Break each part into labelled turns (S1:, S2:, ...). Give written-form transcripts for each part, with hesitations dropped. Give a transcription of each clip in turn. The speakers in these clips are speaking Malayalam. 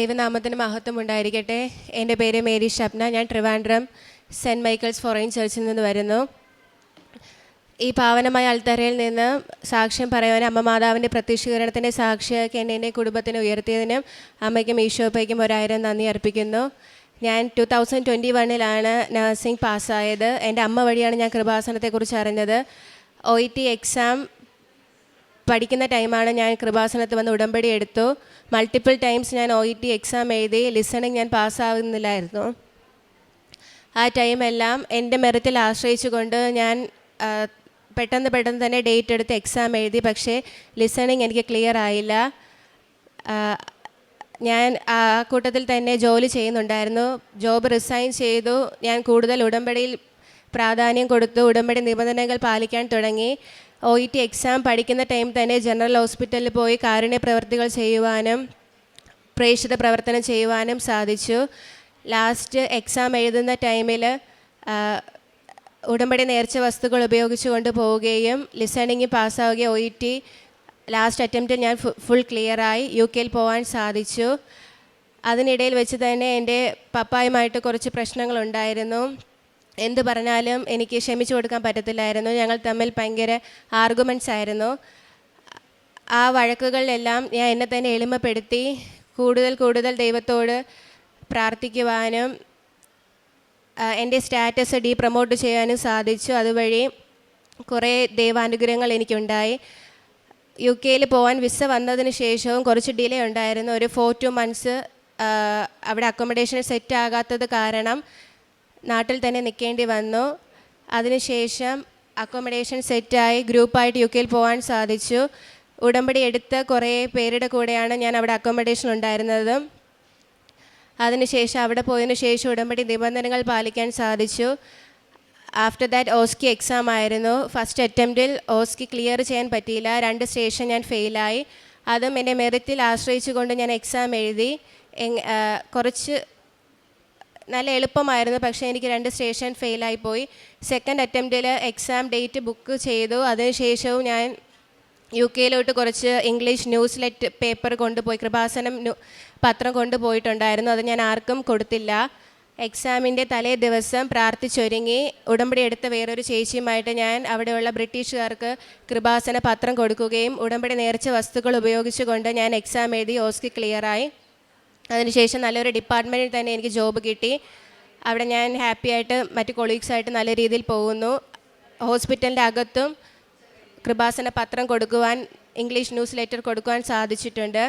S1: ദൈവനാമത്തിന് മഹത്വം ഉണ്ടായിരിക്കട്ടെ. എൻ്റെ പേര് മേരി ഷബ്ന. ഞാൻ ട്രിവാൻഡ്രം സെൻറ്റ് മൈക്കിൾസ് ഫോറൈൻ ചർച്ചിൽ നിന്ന് വരുന്നു. ഈ പാവനമായ അൾത്തറയിൽ നിന്ന് സാക്ഷ്യം പറയുവാനും അമ്മ മാതാവിൻ്റെ പ്രത്യക്ഷീകരണത്തിൻ്റെ സാക്ഷിയാക്കി എൻ്റെ കുടുംബത്തിനെ ഉയർത്തിയതിനും അമ്മയ്ക്കും ഈശോപ്പയ്ക്കും 1000 നന്ദി അർപ്പിക്കുന്നു. ഞാൻ 2021 നഴ്സിംഗ് പാസ്സായത്. എൻ്റെ അമ്മ വഴിയാണ് ഞാൻ കൃപാസനത്തെക്കുറിച്ച് അറിഞ്ഞത്. OET എക്സാം പഠിക്കുന്ന ടൈമാണ് ഞാൻ കൃപാസനത്ത് വന്ന് ഉടമ്പടി എടുത്തു. മൾട്ടിപ്പിൾ ടൈംസ് ഞാൻ OET എക്സാം എഴുതി. ലിസണിങ് ഞാൻ പാസ്സാവുന്നില്ലായിരുന്നു. ആ ടൈമെല്ലാം എൻ്റെ മെറിറ്റിൽ ആശ്രയിച്ചുകൊണ്ട് ഞാൻ പെട്ടെന്ന് തന്നെ ഡേറ്റ് എടുത്ത് എക്സാം എഴുതി. പക്ഷേ ലിസണിങ് എനിക്ക് ക്ലിയർ ആയില്ല. ഞാൻ ആ കൂട്ടത്തിൽ തന്നെ ജോലി ചെയ്യുന്നുണ്ടായിരുന്നു. ജോബ് റിസൈൻ ചെയ്തു. ഞാൻ കൂടുതൽ ഉടമ്പടിയിൽ പ്രാധാന്യം കൊടുത്തു. ഉടമ്പടി നിബന്ധനകൾ പാലിക്കാൻ തുടങ്ങി. OET എക്സാം പഠിക്കുന്ന ടൈം തന്നെ ജനറൽ ഹോസ്പിറ്റലിൽ പോയി കാരുണ്യ പ്രവർത്തികൾ ചെയ്യുവാനും പ്രേക്ഷിത പ്രവർത്തനം ചെയ്യുവാനും സാധിച്ചു. ലാസ്റ്റ് എക്സാം എഴുതുന്ന ടൈമിൽ ഉടമ്പടി നേർച്ച വസ്തുക്കൾ ഉപയോഗിച്ചുകൊണ്ട് പോവുകയും ലിസണിങ് പാസ്സാവുകയും OET ലാസ്റ്റ് അറ്റംപ്റ്റിൽ ഞാൻ ഫുൾ ക്ലിയറായി UK പോകാൻ സാധിച്ചു. അതിനിടയിൽ വെച്ച് തന്നെ എൻ്റെ പപ്പായുമായിട്ട് കുറച്ച് പ്രശ്നങ്ങളുണ്ടായിരുന്നു. എന്ത് പറഞ്ഞാലും എനിക്ക് ക്ഷമിച്ചു കൊടുക്കാൻ പറ്റത്തില്ലായിരുന്നു. ഞങ്ങൾ തമ്മിൽ ഭയങ്കര ആർഗ്യുമെൻറ്റ്സ് ആയിരുന്നു. ആ വഴക്കുകളിലെല്ലാം ഞാൻ എന്നെ തന്നെ എളിമപ്പെടുത്തി കൂടുതൽ ദൈവത്തോട് പ്രാർത്ഥിക്കുവാനും എൻ്റെ സ്റ്റാറ്റസ് പ്രൊമോട്ട് ചെയ്യാനും സാധിച്ചു. അതുവഴി കുറേ ദൈവാനുഗ്രഹങ്ങൾ എനിക്കുണ്ടായി. UK പോകാൻ വിസ വന്നതിന് ശേഷവും കുറച്ച് ഡിലേ ഉണ്ടായിരുന്നു. ഒരു 4-2 months അവിടെ അക്കോമഡേഷൻ സെറ്റ് ആകാത്തത് കാരണം നാട്ടിൽ തന്നെ നിൽക്കേണ്ടി വന്നു. അതിനുശേഷം അക്കോമഡേഷൻ സെറ്റായി ഗ്രൂപ്പായിട്ട് UK പോകാൻ സാധിച്ചു. ഉടമ്പടി എടുത്ത കുറേ പേരുടെ കൂടെയാണ് ഞാൻ അവിടെ അക്കോമഡേഷൻ ഉണ്ടായിരുന്നത്. അതിനുശേഷം അവിടെ പോയതിനു ശേഷം ഉടമ്പടി നിബന്ധനകൾ പാലിക്കാൻ സാധിച്ചു. ആഫ്റ്റർ ദാറ്റ് OSCE എക്സാം ആയിരുന്നു. ഫസ്റ്റ് അറ്റംപ്റ്റിൽ OSCE ക്ലിയർ ചെയ്യാൻ പറ്റിയില്ല. 2 സ്റ്റേഷൻ ഞാൻ ഫെയിലായി. അതും എൻ്റെ മെറിറ്റിൽ ആശ്രയിച്ചുകൊണ്ട് ഞാൻ എക്സാം എഴുതി. കുറച്ച് നല്ല എളുപ്പമായിരുന്നു. പക്ഷേ എനിക്ക് 2 സ്റ്റേഷൻ ഫെയിലായിപ്പോയി. സെക്കൻഡ് അറ്റംപ്റ്റിൽ എക്സാം ഡേറ്റ് ബുക്ക് ചെയ്തു. അതിനുശേഷവും ഞാൻ UK കുറച്ച് ഇംഗ്ലീഷ് ന്യൂസ് പേപ്പർ കൊണ്ടുപോയി, കൃപാസനം പത്രം കൊണ്ടുപോയിട്ടുണ്ടായിരുന്നു. അത് ഞാൻ ആർക്കും കൊടുത്തില്ല. എക്സാമിൻ്റെ തലേ ദിവസം പ്രാർത്ഥിച്ചൊരുങ്ങി ഉടമ്പടി എടുത്ത വേറൊരു ചേച്ചിയുമായിട്ട് ഞാൻ അവിടെയുള്ള ബ്രിട്ടീഷുകാർക്ക് കൃപാസന പത്രം കൊടുക്കുകയും ഉടമ്പടി നേർച്ച വസ്തുക്കൾ ഉപയോഗിച്ചുകൊണ്ട് ഞാൻ എക്സാം എഴുതി OSCE ക്ലിയറായി. അതിനുശേഷം നല്ലൊരു ഡിപ്പാർട്ട്മെൻറ്റിൽ തന്നെ എനിക്ക് ജോബ് കിട്ടി. അവിടെ ഞാൻ ഹാപ്പിയായിട്ട് മറ്റ് കൊളീഗ്സായിട്ട് നല്ല രീതിയിൽ പോകുന്നു. ഹോസ്പിറ്റലിൻ്റെ അകത്തും കൃപാസന പത്രം കൊടുക്കുവാൻ, ഇംഗ്ലീഷ് ന്യൂസ് ലെറ്റർ കൊടുക്കുവാൻ സാധിച്ചിട്ടുണ്ട്.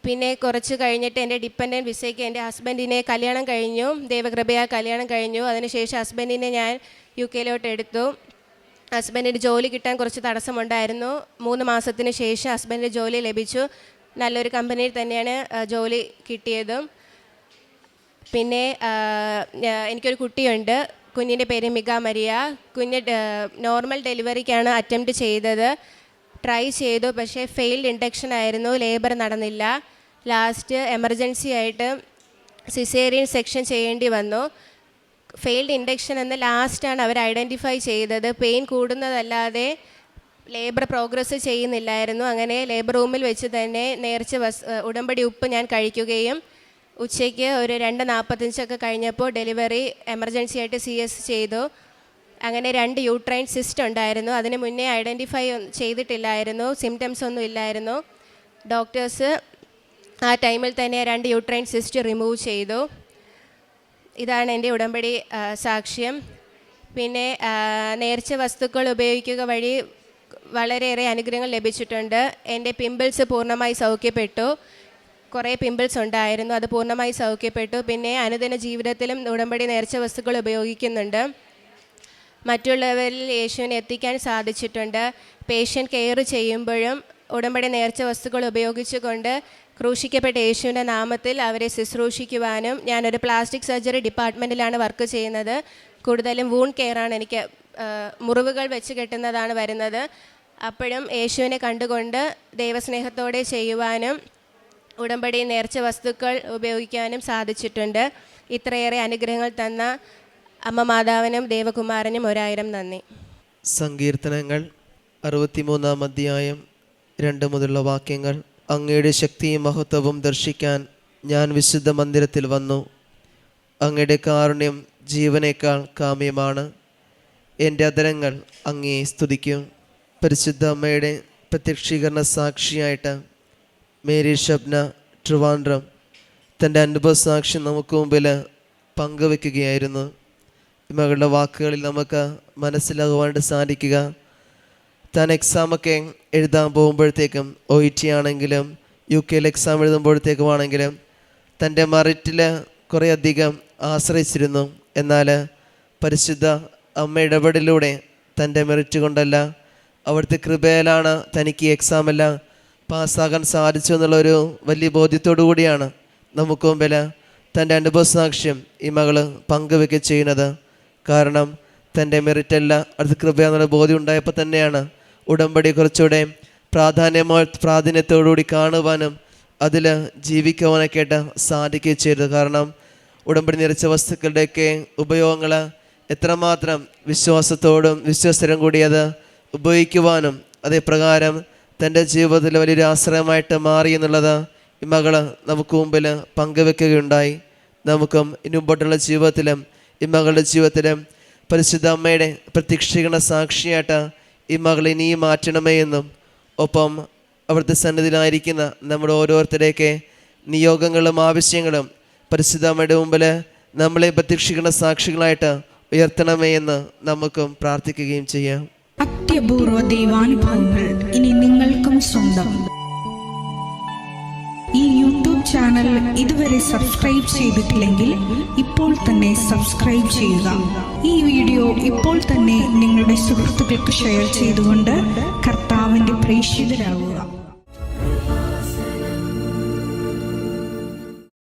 S1: പിന്നെ കുറച്ച് കഴിഞ്ഞിട്ട് എൻ്റെ ഡിപ്പെൻഡൻറ്റ് വിസയ്ക്ക് എൻ്റെ ഹസ്ബൻഡിനെ കല്യാണം കഴിഞ്ഞു. ദൈവകൃപയാൽ കല്യാണം കഴിഞ്ഞു. അതിനുശേഷം ഹസ്ബൻഡിനെ ഞാൻ UK എടുത്തു. ഹസ്ബൻഡിന് ജോലി കിട്ടാൻ കുറച്ച് തടസ്സമുണ്ടായിരുന്നു. 3 മാസത്തിന് ശേഷം ഹസ്ബൻഡിന് ജോലി ലഭിച്ചു. നല്ലൊരു കമ്പനിയിൽ തന്നെയാണ് ജോലി കിട്ടിയതും. പിന്നെ എനിക്കൊരു കുട്ടിയുണ്ട്. കുഞ്ഞിൻ്റെ പേര് മിക മരിയ. കുഞ്ഞ് നോർമൽ ഡെലിവറിക്കാണ് അറ്റംപ്റ്റ് ചെയ്തത്. ട്രൈ ചെയ്തു. പക്ഷേ ഫെയിൽഡ് ഇൻഡക്ഷൻ ആയിരുന്നു. ലേബർ നടന്നില്ല. ലാസ്റ്റ് എമർജൻസി ആയിട്ട് സിസേറിയൻ സെക്ഷൻ ചെയ്യേണ്ടി വന്നു. ഫെയിൽഡ് ഇൻഡക്ഷൻ എന്ന് ലാസ്റ്റാണ് അവർ ഐഡൻറ്റിഫൈ ചെയ്തത്. പെയിൻ കൂടുന്നതല്ലാതെ ലേബർ പ്രോഗ്രസ് ചെയ്യുന്നില്ലായിരുന്നു. അങ്ങനെ ലേബർ റൂമിൽ വെച്ച് തന്നെ നേർച്ച ഉടമ്പടി ഉപ്പ് ഞാൻ കഴിക്കുകയും ഉച്ചയ്ക്ക് ഒരു 2:45 കഴിഞ്ഞപ്പോൾ ഡെലിവറി എമർജൻസി ആയിട്ട് CS ചെയ്തു. അങ്ങനെ 2 യൂട്രൈൻ സിസ്റ്റ് ഉണ്ടായിരുന്നു. അതിന് മുന്നേ ഐഡൻറ്റിഫൈ ചെയ്തിട്ടില്ലായിരുന്നു. സിംറ്റംസ് ഒന്നും ഇല്ലായിരുന്നു. ഡോക്ടേഴ്സ് ആ ടൈമിൽ തന്നെ 2 യൂട്രൈൻ സിസ്റ്റ് റിമൂവ് ചെയ്തു. ഇതാണ് എൻ്റെ ഉടമ്പടി സാക്ഷ്യം. പിന്നെ നേർച്ച വസ്തുക്കൾ ഉപയോഗിക്കുക വഴി വളരെയേറെ അനുഗ്രഹങ്ങൾ ലഭിച്ചിട്ടുണ്ട്. എൻ്റെ പിമ്പിൾസ് പൂർണ്ണമായി സൗഖ്യപ്പെട്ടു. കുറേ പിമ്പിൾസ് ഉണ്ടായിരുന്നു. അത് പൂർണ്ണമായി സൗഖ്യപ്പെട്ടു. പിന്നെ അനുദിന ജീവിതത്തിലും ഉടമ്പടി നേർച്ച വസ്തുക്കൾ ഉപയോഗിക്കുന്നുണ്ട്. മറ്റുള്ളവരിൽ യേശുവിനെ എത്തിക്കാൻ സാധിച്ചിട്ടുണ്ട്. പേഷ്യൻ്റ് കെയർ ചെയ്യുമ്പോഴും ഉടമ്പടി നേർച്ച വസ്തുക്കൾ ഉപയോഗിച്ചുകൊണ്ട് ക്രൂശിക്കപ്പെട്ട യേശുവിൻ്റെ നാമത്തിൽ അവരെ ശുശ്രൂഷിക്കുവാനും, ഞാനൊരു പ്ലാസ്റ്റിക് സർജറി ഡിപ്പാർട്ട്മെൻറ്റിലാണ് വർക്ക് ചെയ്യുന്നത്. കൂടുതലും വൂണ്ട് കെയറാണ്. എനിക്ക് മുറിവുകൾ വെച്ച് കെട്ടുന്നതാണ് വരുന്നത്. അപ്പോഴും യേശുവിനെ കണ്ടുകൊണ്ട് ദൈവസ്നേഹത്തോടെ ചെയ്യുവാനും ഉടമ്പടി നേർച്ച വസ്തുക്കൾ ഉപയോഗിക്കാനും സാധിച്ചിട്ടുണ്ട്. ഇത്രയേറെ അനുഗ്രഹങ്ങൾ തന്ന അമ്മ മാതാവിനും ദേവകുമാരനും 1000 നന്ദി.
S2: സങ്കീർത്തനങ്ങൾ 63 അധ്യായം 2 മുതലുള്ള വാക്യങ്ങൾ. അങ്ങയുടെ ശക്തിയും മഹത്വവും ദർശിക്കാൻ ഞാൻ വിശുദ്ധ മന്ദിരത്തിൽ വന്നു. അങ്ങയുടെ കാരുണ്യം ജീവനേക്കാൾ കാമ്യമാണ്. എൻ്റെ അധരങ്ങൾ അങ്ങയെ സ്തുതിക്കും. പരിശുദ്ധ അമ്മയുടെ പ്രത്യക്ഷീകരണ സാക്ഷിയായിട്ട് മേരി ഷബ്ന ട്രിവാൻഡ്രം തൻ്റെ അനുഭവ സാക്ഷി നമുക്ക് മുമ്പിൽ പങ്കുവെക്കുകയായിരുന്നു. മകളുടെ വാക്കുകളിൽ നമുക്ക് മനസ്സിലാകുവാനായിട്ട് സാധിക്കുക, താൻ എക്സാമൊക്കെ എഴുതാൻ പോകുമ്പോഴത്തേക്കും OET ആണെങ്കിലും UK എക്സാം എഴുതുമ്പോഴത്തേക്കുമാണെങ്കിലും തൻ്റെ മെറിറ്റിൽ കുറേയധികം ആശ്രയിച്ചിരുന്നു. എന്നാൽ പരിശുദ്ധ അമ്മ ഇടപെടലിലൂടെ തൻ്റെ മെറിറ്റ് കൊണ്ടല്ല, അവിടുത്തെ കൃപയിലാണ് തനിക്ക് ഈ എക്സാമെല്ലാം പാസ്സാകാൻ സാധിച്ചു എന്നുള്ളൊരു വലിയ ബോധ്യത്തോടു കൂടിയാണ് നമുക്ക് മുമ്പിൽ തൻ്റെ അനുഭവ സാക്ഷ്യം ഈ മകള് പങ്കുവെക്കുക ചെയ്യുന്നത്. കാരണം തൻ്റെ മെറിറ്റല്ല, അടുത്ത കൃപയെന്നുള്ള ബോധ്യം ഉണ്ടായപ്പോൾ തന്നെയാണ് ഉടമ്പടി കുറച്ചുകൂടെ പ്രാധാന്യത്തോടുകൂടി കാണുവാനും അതിൽ ജീവിക്കുവാനൊക്കെ ആയിട്ട് സാധിക്കുകയും ചെയ്തത്. കാരണം ഉടമ്പടി നിറച്ച വസ്തുക്കളുടെയൊക്കെ ഉപയോഗങ്ങൾ എത്രമാത്രം വിശ്വാസത്തോടും വിശ്വസ്തരും കൂടി അത് ഉപയോഗിക്കുവാനും അതേപ്രകാരം തൻ്റെ ജീവിതത്തിൽ വലിയൊരു ആശ്രയമായിട്ട് മാറി എന്നുള്ളത് ഈ മകള് നമുക്ക് മുമ്പിൽ പങ്കുവെക്കുകയുണ്ടായി. നമുക്കും ഇനി മുമ്പോട്ടുള്ള ജീവിതത്തിലും ഈ മകളുടെ ജീവിതത്തിലും പരിശുദ്ധ അമ്മയുടെ പ്രത്യക്ഷീകരണ സാക്ഷിയായിട്ട് ഈ മകൾ ഇനിയും മാറ്റണമേ എന്നും, ഒപ്പം അവിടുത്തെ സന്നിധിയിലായിരിക്കുന്ന നമ്മുടെ ഓരോരുത്തരുടെയൊക്കെ നിയോഗങ്ങളും ആവശ്യങ്ങളും പരിശുദ്ധ അമ്മയുടെ മുമ്പിൽ നമ്മളെ പ്രത്യക്ഷീകരണ സാക്ഷികളായിട്ട് ഉയർത്തണമേ എന്ന് നമുക്കും പ്രാർത്ഥിക്കുകയും ചെയ്യാം.
S3: അത്യപൂർവ ദൈവാനുഭവങ്ങൾ ഇനി നിങ്ങൾക്കും സ്വന്തം. ഈ യൂട്യൂബ് ചാനൽ ഇതുവരെ സബ്സ്ക്രൈബ് ചെയ്തിട്ടില്ലെങ്കിൽ ഇപ്പോൾ തന്നെ സബ്സ്ക്രൈബ് ചെയ്യുക. ഈ വീഡിയോ ഇപ്പോൾ തന്നെ നിങ്ങളുടെ സുഹൃത്തുക്കൾക്ക് ഷെയർ ചെയ്തുകൊണ്ട് കർത്താവിൻ്റെ പ്രേക്ഷിതരാകുക.